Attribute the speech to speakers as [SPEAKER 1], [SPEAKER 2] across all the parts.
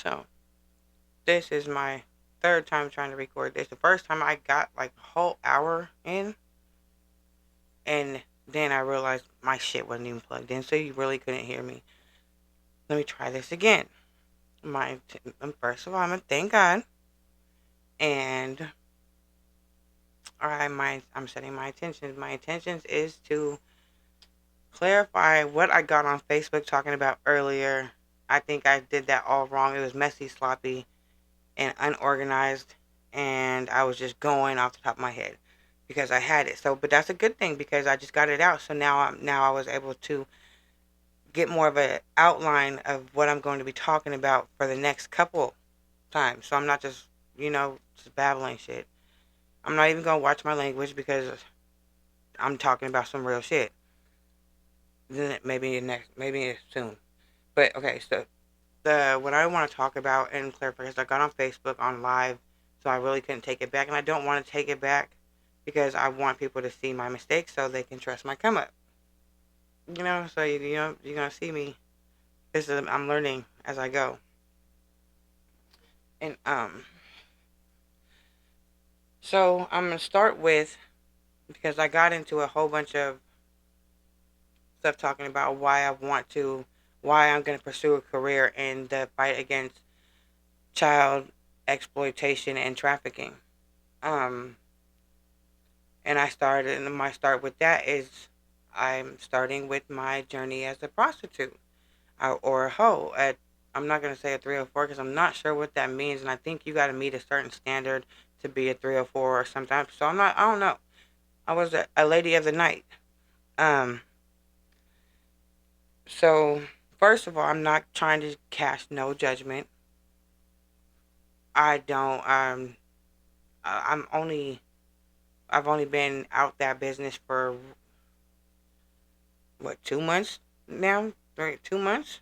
[SPEAKER 1] So this is my third time trying to record this. The first time I got like a whole hour in, and then I realized my shit wasn't even plugged in, so you really couldn't hear me. Let me try this again. First of all, I'm gonna thank God, and all right, I'm setting my intentions. My intentions is to clarify what I got on Facebook talking about earlier. I think I did that all wrong. It was messy, sloppy, and unorganized, and I was just going off the top of my head because I had it. So, but that's a good thing because I just got it out. So now I was able to get more of an outline of what I'm going to be talking about for the next couple times. So I'm not just just babbling shit. I'm not even gonna watch my language because I'm talking about some real shit. Then maybe soon. But okay, so the what I want to talk about and clarify is I got on Facebook on live, so I really couldn't take it back, and I don't want to take it back because I want people to see my mistakes so they can trust my come up. So you're gonna see me. I'm learning as I go, and so I'm gonna start with because I got into a whole bunch of stuff talking about why I'm gonna pursue a career in the fight against child exploitation and trafficking. Um, and my start with that is I'm starting with my journey as a prostitute or a hoe at, I'm not going to say a 304 because I'm not sure what that means, and I think you got to meet a certain standard to be a 304 or sometimes. So I don't know. I was a lady of the night. Um, so first of all, I'm not trying to cast no judgment. I don't. I'm only. I've only been out that business for what 2 months now, 2 months.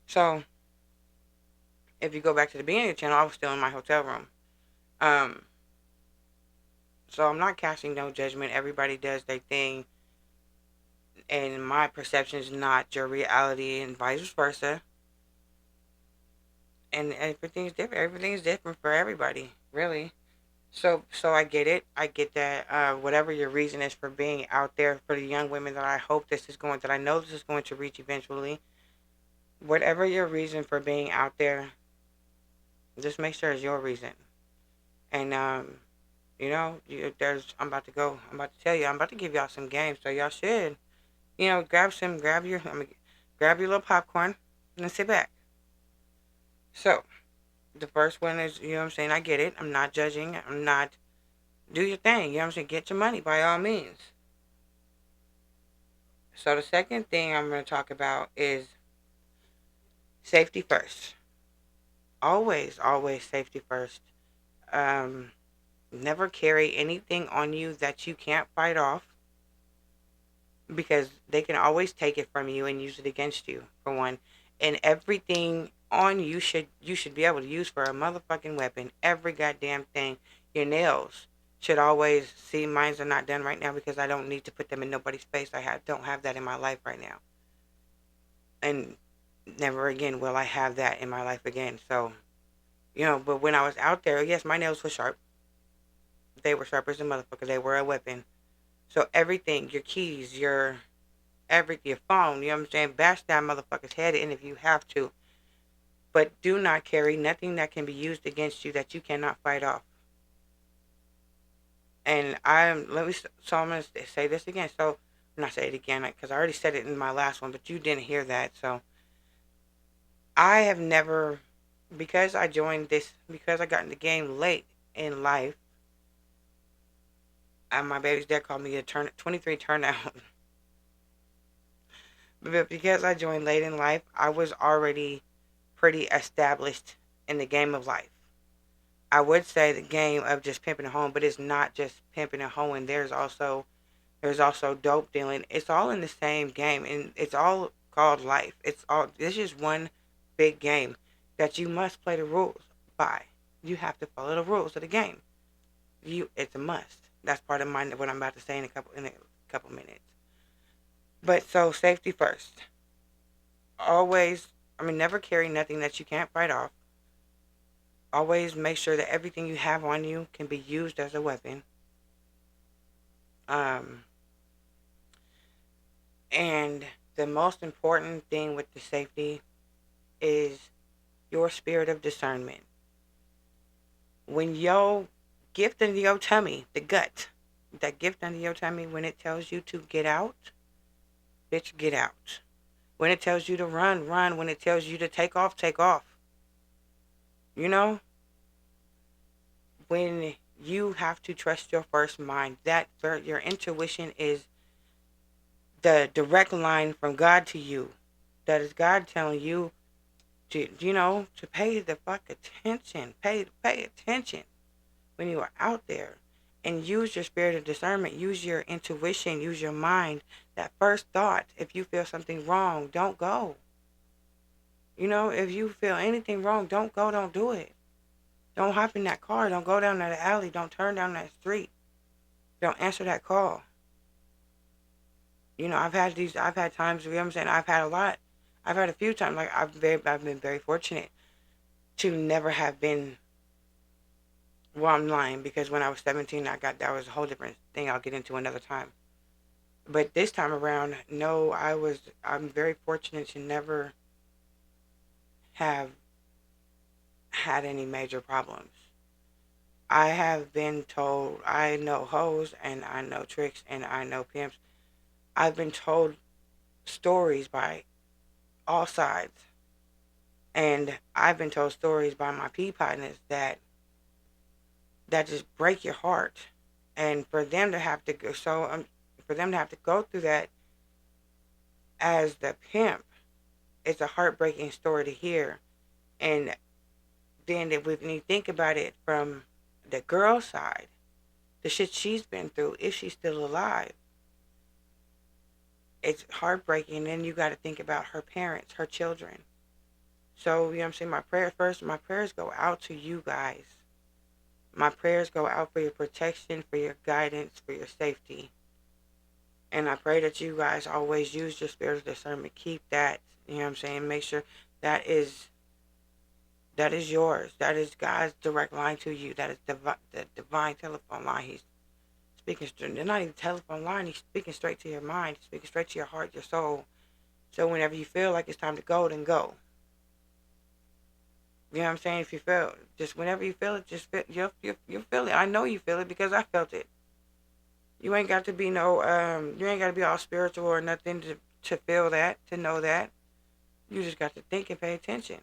[SPEAKER 1] So if you go back to the beginning of the channel, I was still in my hotel room. Um, so I'm not casting no judgment. Everybody does their thing, and my perception is not your reality, and vice versa. And everything's different. Everything's different for everybody, really. So I get it. I get that. Whatever your reason is for being out there for the young women that I know this is going to reach eventually. Whatever your reason for being out there, just make sure it's your reason. And I'm about to go. I'm about to tell you. I'm about to give y'all some games, so y'all should, grab your little popcorn and sit back. So the first one is, what I'm saying. I get it. I'm not judging. I'm not. Do your thing. What I'm saying. Get your money by all means. So the second thing I'm going to talk about is safety first. Always, always safety first. Um, Never carry anything on you that you can't fight off because they can always take it from you and use it against you for one. And everything on you should be able to use for a motherfucking weapon. Every goddamn thing. Your nails should always see mine's are not done right now because I don't need to put them in nobody's face. Don't have that in my life right now. And never again will I have that in my life again. So, but when I was out there, yes, my nails were sharp. They were sharp as a motherfucker. They were a weapon. So everything, your keys, your phone, you know what I'm saying? Bash that motherfucker's head in if you have to. But do not carry nothing that can be used against you that you cannot fight off. And so I'm going to say this again. So, I'm not say it again because I already said it in my last one, but you didn't hear that. So, I have never, because I got in the game late in life, and my baby's dad called me a 23 turnout. But because I joined late in life, I was already pretty established in the game of life. I would say the game of just pimping a home, but it's not just pimping a home. And there's also dope dealing. It's all in the same game, and it's all called life. This is one big game that you must play the rules by. You have to follow the rules of the game. It's a must. That's part of what I'm about to say in a couple minutes. But so safety first. Always Never carry nothing that you can't fight off. Always make sure that everything you have on you can be used as a weapon. Um, and the most important thing with the safety is your spirit of discernment. When your gift in your tummy, the gut, that gift under your tummy, when it tells you to get out, bitch, get out. When it tells you to run, run. When it tells you to take off, take off. You know, when you have to trust your first mind, your intuition is the direct line from God to you. That is God telling you to pay the fuck attention. Pay attention when you are out there, and use your spirit of discernment. Use your intuition. Use your mind. That first thought. If you feel something wrong, don't go. If you feel anything wrong, don't go. Don't do it. Don't hop in that car. Don't go down that alley. Don't turn down that street. Don't answer that call. I've had times, I'm saying? I've had a lot. I've had a few times, like, I've been very fortunate to never have been, well, I'm lying, because when I was 17, that was a whole different thing I'll get into another time. But this time around, no, I'm very fortunate to never have had any major problems. I have been told I know hoes and I know tricks and I know pimps. I've been told stories by all sides. And I've been told stories by my pea partners that just break your heart. And for them to have to go, through that as the pimp, it's a heartbreaking story to hear. And then when you think about it from the girl side, the shit she's been through, if she's still alive, it's heartbreaking. And then you got to think about her parents, her children. So, I'm saying, my prayers go out to you guys. My prayers go out for your protection, for your guidance, for your safety. And I pray that you guys always use your spirit of discernment. Keep that, make sure that is that is yours. That is God's direct line to you. That is the divine telephone line. He's speaking straight. They're not even telephone line. He's speaking straight to your mind. He's speaking straight to your heart, your soul. So whenever you feel like it's time to go, then go. You know what I'm saying? If you feel, just whenever you feel it, just feel, you feel it. I know you feel it because I felt it. You ain't got to be you ain't got to be all spiritual or nothing to feel that, to know that. You just got to think and pay attention.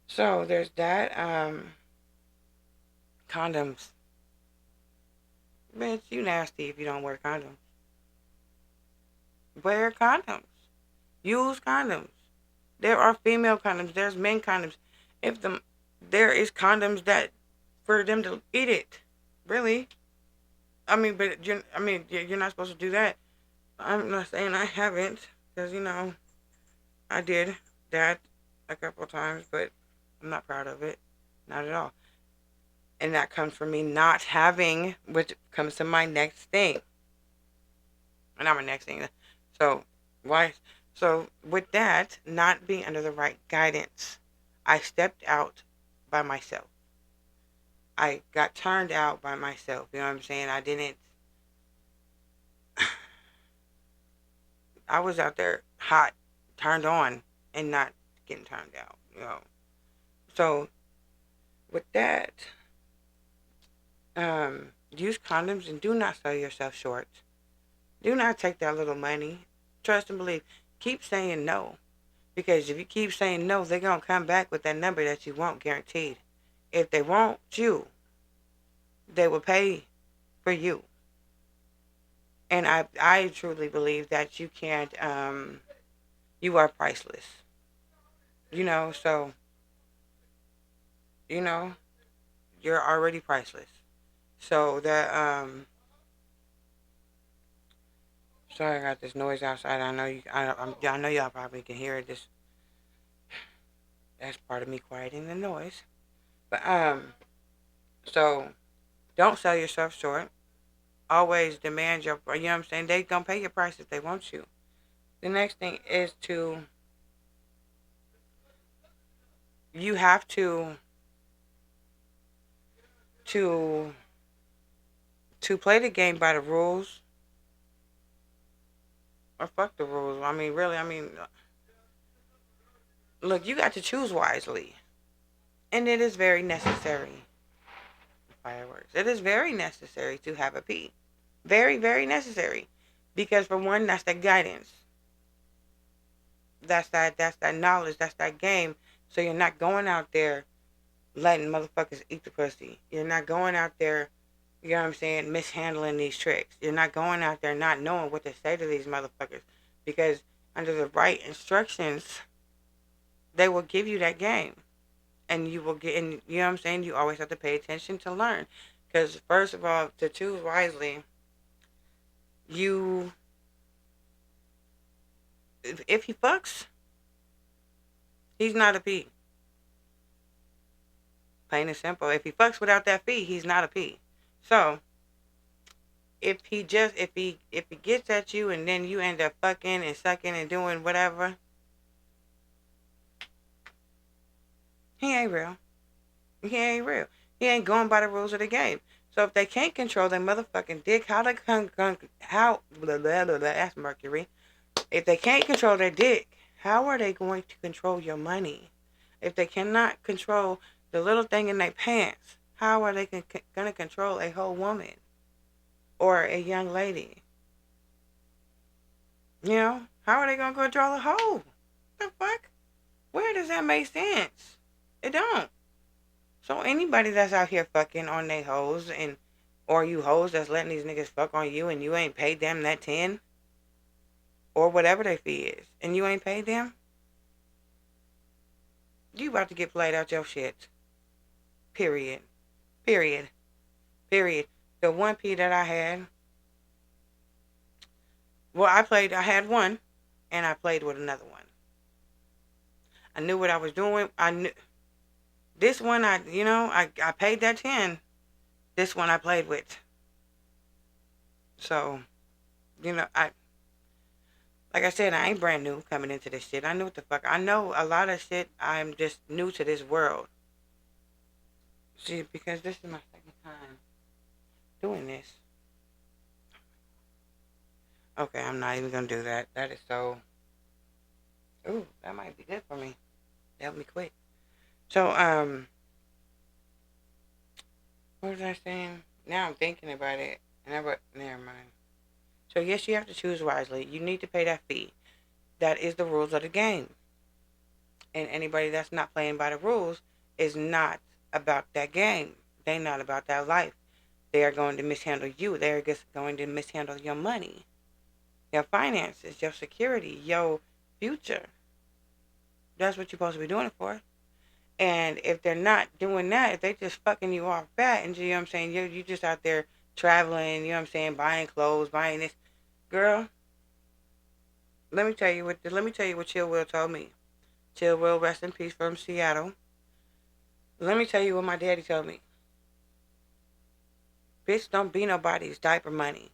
[SPEAKER 1] So there's that. Condoms. Bitch, you nasty if you don't wear condoms. Wear condoms. Use condoms. There are female condoms. There's men condoms. If there is condoms that for them to eat it, really. But you're not supposed to do that. I'm not saying I haven't, because I did that a couple times, but I'm not proud of it, not at all. And that comes from me not having, which comes to my next thing, and not my next thing. So why? So with that, not being under the right guidance, I stepped out by myself. I got turned out by myself. You know what I'm saying? I didn't. I was out there hot, turned on, and not getting turned out. So with that, use condoms and do not sell yourself short. Do not take that little money. Trust and believe. Keep saying no. Because if you keep saying no, they're going to come back with that number that you want, guaranteed. If they want you, they will pay for you. And I truly believe that you can't, you are priceless. So, you know, you're already priceless. So sorry, I got this noise outside. I know I know y'all probably can hear it. That's part of me quieting the noise. But so don't sell yourself short. Always demand your. You know what I'm saying? They gonna pay your price if they want you. The next thing is to You have to to play the game by the rules, or fuck the rules. I mean, really, I mean, look, you got to choose wisely, and it is very necessary. Fireworks. It is very necessary to have a P. Very, very necessary, because for one, that's that guidance. That's that knowledge. That's that game. So you're not going out there letting motherfuckers eat the pussy. You're not going out there, you know what I'm saying, mishandling these tricks. You're not going out there not knowing what to say to these motherfuckers. Because under the right instructions, they will give you that game. And you will get, and you know what I'm saying? You always have to pay attention to learn. Because, first of all, to choose wisely, you, if he fucks, he's not a P. Plain and simple. If he fucks without that fee, he's not a P. So, if he gets at you and then you end up fucking and sucking and doing whatever, he ain't real. He ain't real. He ain't going by the rules of the game. So if they can't control their motherfucking dick, how they how blah, blah, blah, blah, that's Mercury. If they can't control their dick, how are they going to control your money? If they cannot control the little thing in their pants, how are they going to control a whole woman or a young lady? You know, how are they going to control a hoe? The fuck? Where does that make sense? It don't. So anybody that's out here fucking on they hoes, and or you hoes that's letting these niggas fuck on you and you ain't paid them that 10 or whatever their fee is, and you ain't paid them, you about to get played out your shit. Period. Period. Period. The one P that I had, well, I had one, and I played with another one. I knew what I was doing. I knew this one. I paid that 10. This one I played with. So, I like I said, I ain't brand new coming into this shit. I know what the fuck. I know a lot of shit. I'm just new to this world. See, because this is my second time doing this. Okay, I'm not even gonna do that. That is so. Ooh, that might be good for me. Help me quit. So, what was I saying? Now I'm thinking about it, and never mind. So yes, you have to choose wisely. You need to pay that fee. That is the rules of the game. And anybody that's not playing by the rules is not about that game. They're not about that life. They are going to mishandle you. They're just going to mishandle your money, your finances, your security, your future. That's what you're supposed to be doing it for. And if they're not doing that, if they just fucking you off fat, and you know what I'm saying, you just out there traveling, you know what I'm saying, buying clothes, buying this, girl. Let me tell you what Chill Will told me. Chill Will, rest in peace, from Seattle. Let me tell you what my daddy told me. Bitch, don't be nobody's diaper money.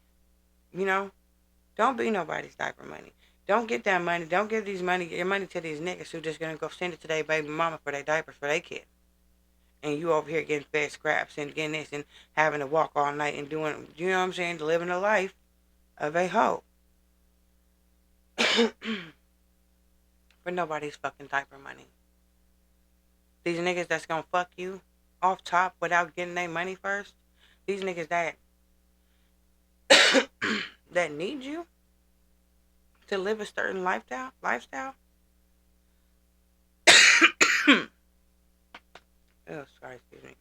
[SPEAKER 1] You know? Don't be nobody's diaper money. Don't get that money. Don't give your money to these niggas who just gonna go send it to their baby mama for their diapers for their kid. And you over here getting fed scraps and getting this and having to walk all night and doing, you know what I'm saying, living the life of a hoe. For nobody's fucking diaper money. These niggas that's gonna fuck you off top without getting their money first. These niggas that that need you to live a certain lifestyle. Oh, sorry, excuse me.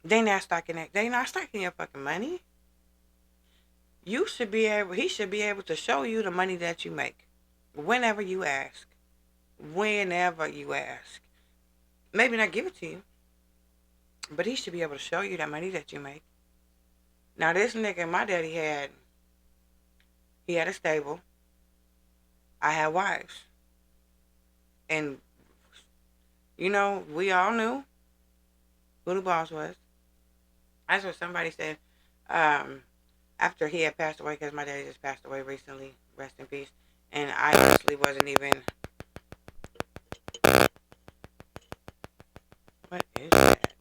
[SPEAKER 1] They not stacking your fucking money. He should be able to show you the money that you make. Whenever you ask. Whenever you ask. Maybe not give it to you. But he should be able to show you that money that you make. Now this nigga my daddy he had a stable. I had wives. And we all knew who the boss was. That's what somebody said. Um, After he had passed away, because my daddy just passed away recently. Rest in peace. And I honestly wasn't even. What is that?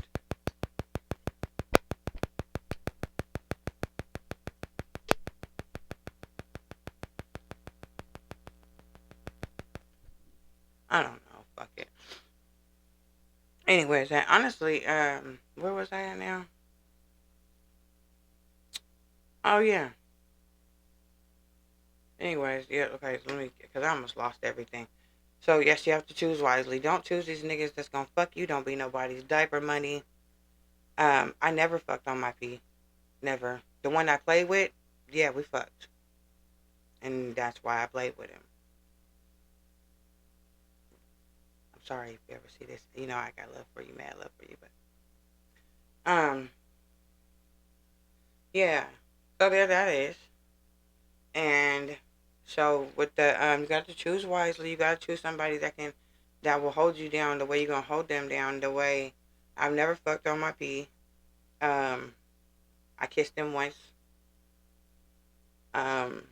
[SPEAKER 1] I don't know. Fuck it. Anyways, I honestly, where was I at now? Oh yeah. Anyways, yeah. Okay, so let me, because I almost lost everything. So yes, you have to choose wisely. Don't choose these niggas that's gonna fuck you. Don't be nobody's diaper money. I never fucked on my pee. Never. The one I played with, yeah, we fucked, and that's why I played with him. I'm sorry if you ever see this. You know I got love for you, mad love for you, but yeah. So there that is, and so with the you got to choose wisely. You got to choose somebody that will hold you down the way you're gonna hold them down. The way I've never fucked on my pee. Um, I kissed him once. Um,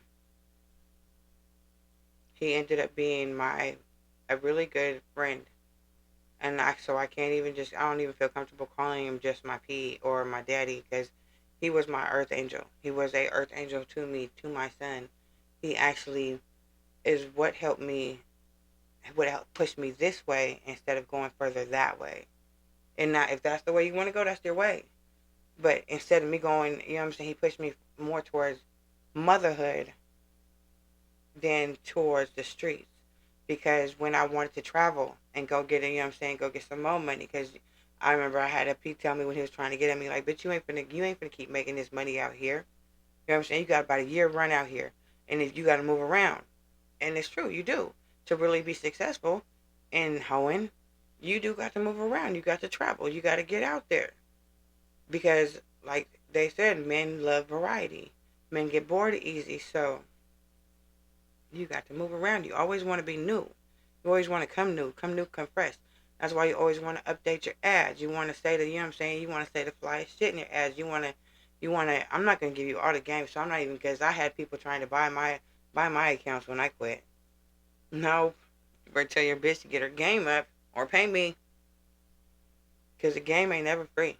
[SPEAKER 1] he ended up being my a really good friend, and I can't even just I don't even feel comfortable calling him just my P or my daddy because he was my earth angel. He was a earth angel to me, to my son. He actually is what helped me, what helped push me this way instead of going further that way. And now, if that's the way you want to go, that's your way. But instead of me going, you know what I'm saying, he pushed me more towards motherhood than towards the streets. Because when I wanted to travel and go get, you know what I'm saying, go get some more money, because I remember I had a P tell me when he was trying to get at me, like, bitch, you ain't finna keep making this money out here. You know what I'm saying? You got about a year run out here, and if you got to move around, and it's true, you do, to really be successful in hoeing, you do got to move around. You got to travel. You got to get out there because, like they said, men love variety. Men get bored easy, so you got to move around. You always want to be new. You always want to come new, come fresh. That's why you always want to update your ads. You want to say the, you know what I'm saying? You want to say the flyest shit in your ads. I'm not going to give you all the games, so I'm not even, because I had people trying to buy my accounts when I quit. No, you better tell your bitch to get her game up or pay me, because the game ain't never free.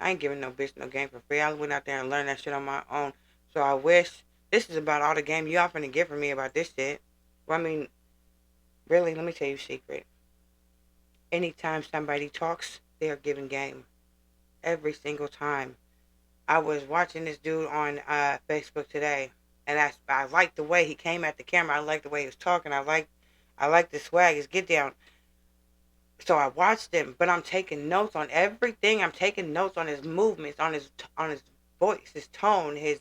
[SPEAKER 1] I ain't giving no bitch no game for free. I went out there and learned that shit on my own. So I wish this is about all the game you all finna get from me about this shit. Well, I mean, really, let me tell you a secret. Anytime somebody talks, they are giving game. Every single time. I was watching this dude on Facebook today, and I liked the way he came at the camera. I liked the way he was talking. I liked the swag, his get down. So I watched him, but I'm taking notes on everything. I'm taking notes on his movements, on his voice, his tone, his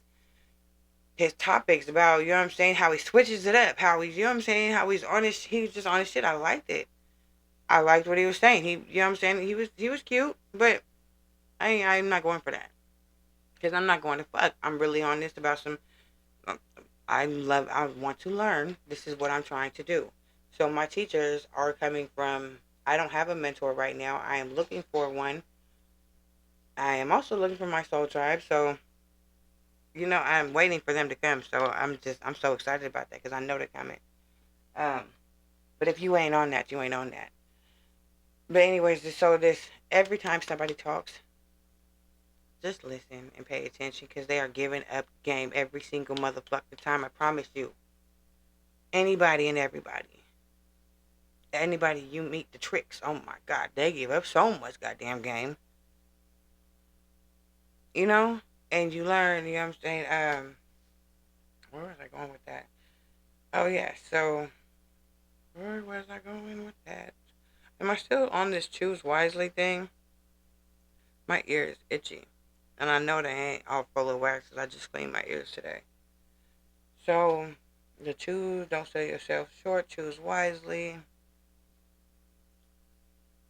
[SPEAKER 1] topics about, you know what I'm saying, how he switches it up, how he's, you know what I'm saying, how he was just on his shit. I liked it. I liked what he was saying. You know what I'm saying, he was cute, but I'm not going for that because I'm not going to fuck. I'm really on this about some. um, I want to learn. This is what I'm trying to do. So my teachers are coming from. I don't have a mentor right now. I am looking for one. I am also looking for my soul tribe. So I'm waiting for them to come. So I'm so excited about that because I know they're coming. Um, but if you ain't on that, you ain't on that. But anyways, so this every time somebody talks, just listen and pay attention because they are giving up game every single motherfucking time. I promise you. Anybody and everybody. Anybody you meet, the tricks. Oh my god, they give up so much goddamn game. You know? And you learn, you know what I'm saying? Where was I going with that? Oh yeah, so where was I going with that? Am I still on this choose wisely thing? My ear is itchy. And I know they ain't all full of wax because I just cleaned my ears today. So the choose, don't sell yourself short, choose wisely.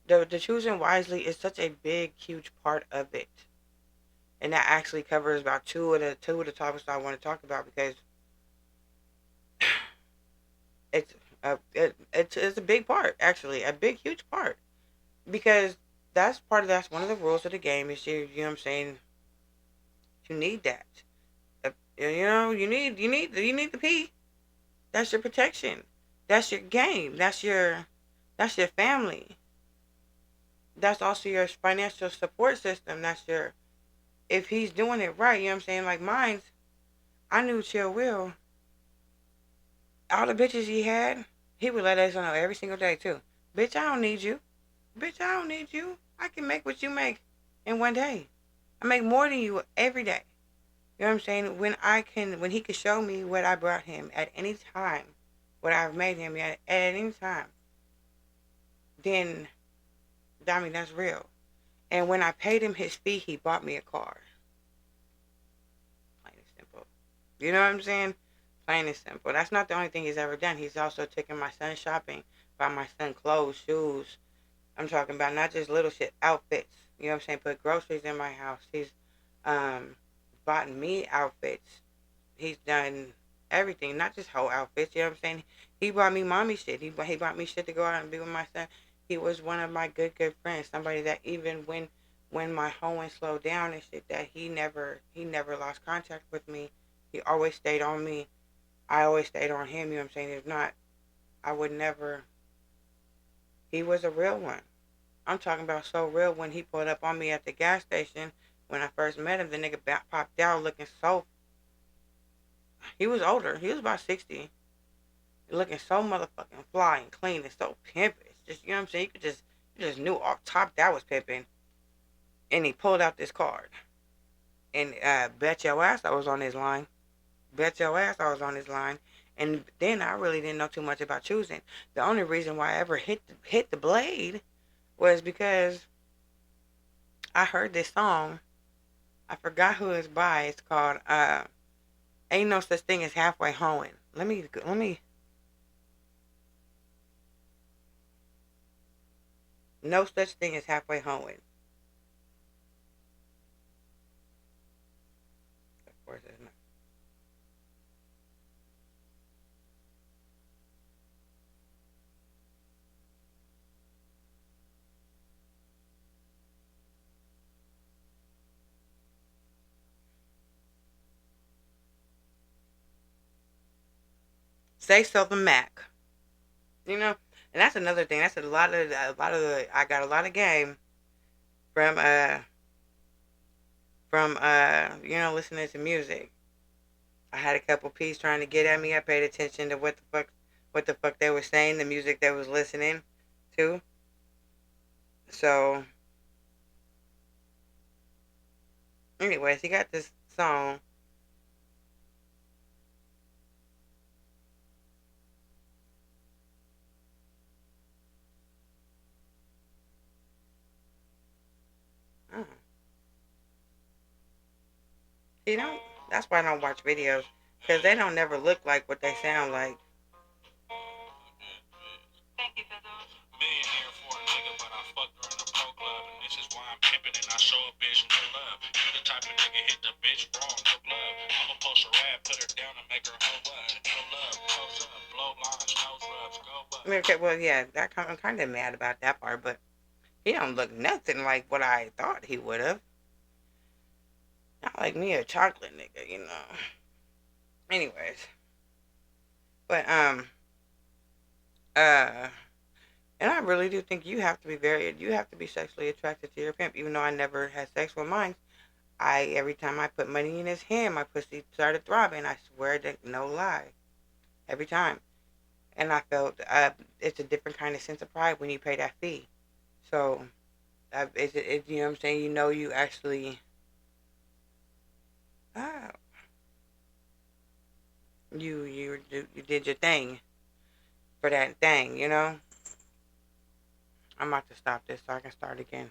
[SPEAKER 1] The choosing wisely is such a big, huge part of it. And that actually covers about two of the topics I want to talk about because it's it's a big part, actually, a big, huge part, because that's one of the rules of the game is you know what I'm saying, you need that. You know, you need the pee. That's your protection. That's your game. That's your family. That's also your financial support system. That's your if he's doing it right, you know what I'm saying? Like mine's I knew Chill Will, all the bitches he had, he would let us know every single day too. Bitch, I don't need you. Bitch, I don't need you. I can make what you make in one day. I make more than you every day. You know what I'm saying? When he could show me what I brought him at any time, what I've made him at any time, then I mean that's real. And when I paid him his fee, he bought me a car. Plain and simple. You know what I'm saying? Plain and simple. That's not the only thing he's ever done. He's also taken my son shopping, bought my son clothes, shoes. I'm talking about not just little shit, outfits. You know what I'm saying? Put groceries in my house. He's um bought me outfits. He's done everything, not just whole outfits. You know what I'm saying? He bought me mommy shit. He bought me shit to go out and be with my son. He was one of my good friends. Somebody that even when my hoeing slowed down and shit, that he never lost contact with me. He always stayed on me. I always stayed on him. You know what I'm saying? If not, I would never. He was a real one. I'm talking about so real when he pulled up on me at the gas station when I first met him. The nigga popped out looking so. He was older. He was about 60. Looking so motherfucking fly and clean and so pimpin'. Just you know what I'm saying? You just knew off top that was pimping. And he pulled out this card. And bet your ass I was on his line. Bet your ass I was on his line. And then I really didn't know too much about choosing. The only reason why I ever hit the blade was because I heard this song. I forgot who it's by. It's called "Ain't No Such Thing as Halfway Hoeing." Let me. No such thing as halfway hoeing. Of course, it's not. Say something, Mac. You know, and that's another thing. That's a lot of the. I got a lot of game from listening to music. I had a couple P's trying to get at me. I paid attention to what the fuck they were saying, the music they was listening to. So, anyways, he got this song. Oh, you know, that's why I don't watch videos because they don't never look like what they sound like. Millionaire for a nigga, but I fucked her in a pro club, and this is why I'm pimping and I show a bitch no love. You the type of nigga hit the bitch wrong, no love. I'ma post her ad, put her down, and make her whole what? No love, close up, blow lines, nose rubs, go up. Okay, well, yeah, I'm kind of mad about that part, but he don't look nothing like what I thought he would have. Not like me, a chocolate nigga, you know. Anyways, but uh, and I really do think you have to be sexually attracted to your pimp. Even though I never had sex with mine, every time I put money in his hand, my pussy started throbbing. I swear to no lie, every time. And I felt it's a different kind of sense of pride when you pay that fee. So, you know what I'm saying? You know, you actually, uh, you did your thing for that thing. You know. I'm about to stop this so I can start again.